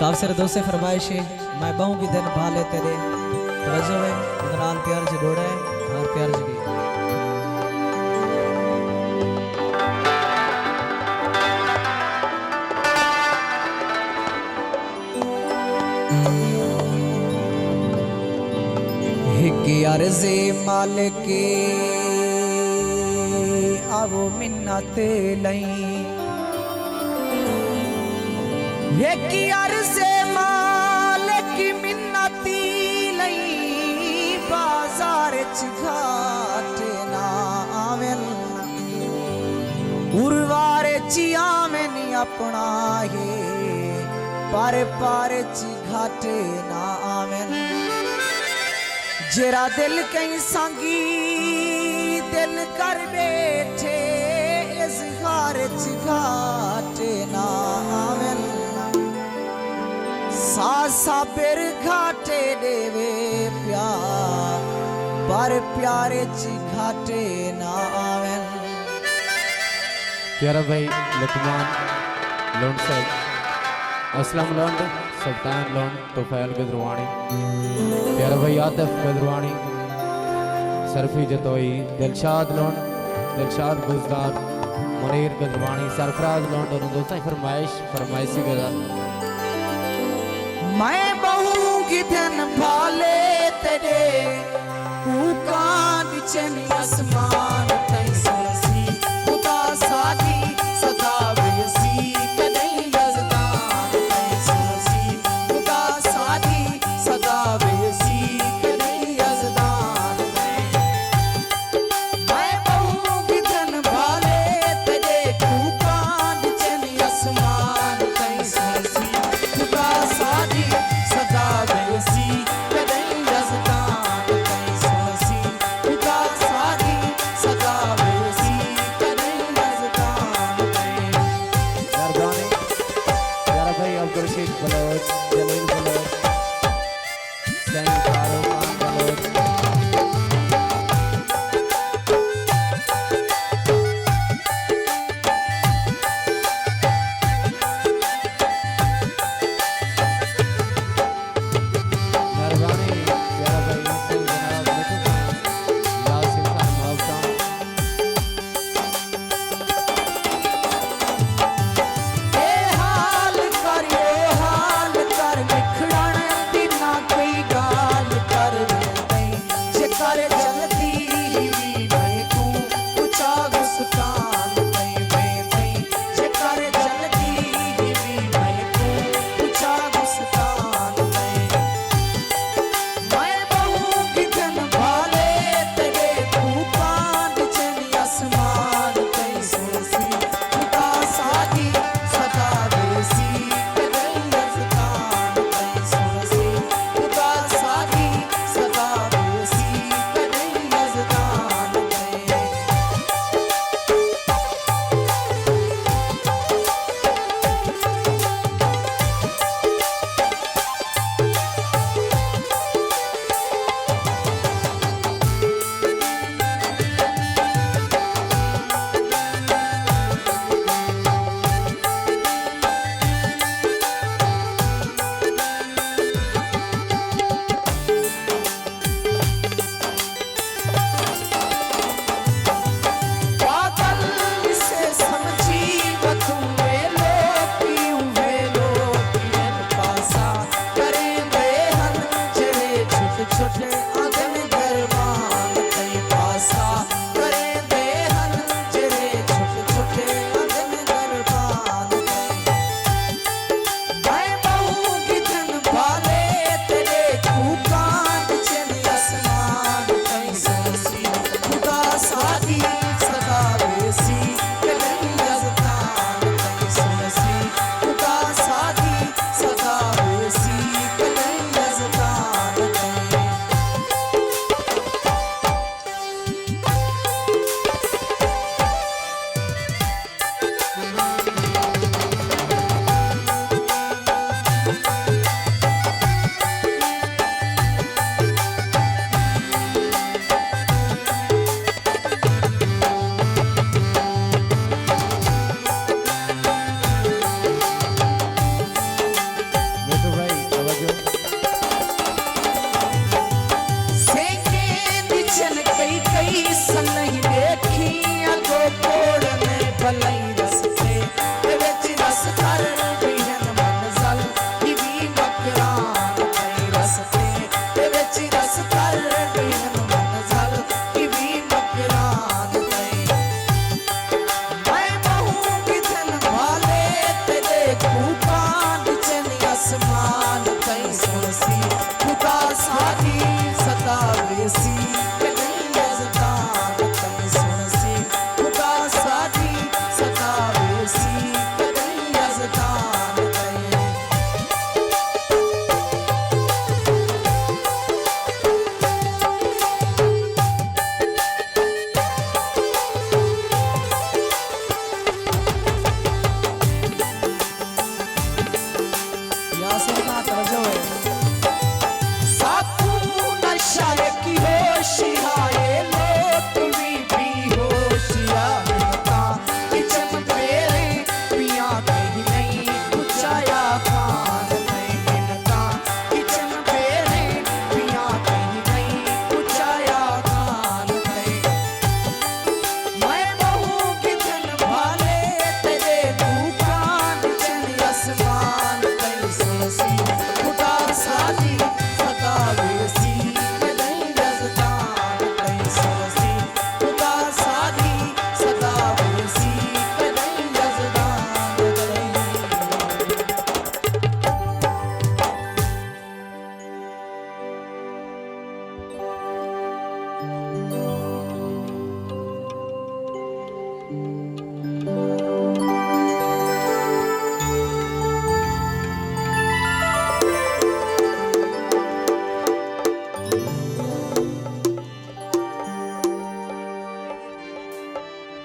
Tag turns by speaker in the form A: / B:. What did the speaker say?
A: काफसर दोस्त फरमाइश है मैं बहु की दिन भाले तेरे वजह है उदनाल प्यार से डोड़ा है और प्यार से की अर्ज़े मालिके आवो मिन्नत लई की अर्ज़े मालिकी मिन्नती लई बाजार च घाट ना आवेन उर्वार च आवेन अपना है पारे पारे च घाट ना आवेन जेरा दिल कहीं सांगी दिल कर बैठे इज़हार घाट ना आवेन सासा फिर घाटे देवे प्यार पर प्यारे घाटे ना आवेन।
B: प्यारा भाई लुकमान लोन साहब असलम लोन सुल्तान लोन तुफैल गदरवानी प्यारा भाई आतिफ गदरवानी सरफी जतोई दिलशाद लोन दिलशाद गुजदार मुनीर गदरवानी सरफराज लोन दोनों दोस्तों फरमाइशी गदा
A: मैं बहू की धन भाले तेरे कान चनी आसमान तई सरसी खुदा साथी सदा बेसी कदई यज़दान तई सरसी खुदा साथी सदा बेसी कदई यज़दान मैं बहू की धन भाले तेरे कान चनी आसमान तई सरसी खुदा साथी सदा बेसी कदई यज़दान तई सरसी खुदा साथी सदा बेसी कदई यज़दान
B: मेहरबानी प्यारा भाई अब्दुल रशीद बलोच जलील बलोच सैन फारूक खान बलोच मेहरबानी प्यारा भाई इंसान जनाब मिठू खान लासिम खान मावसान
A: ए हाल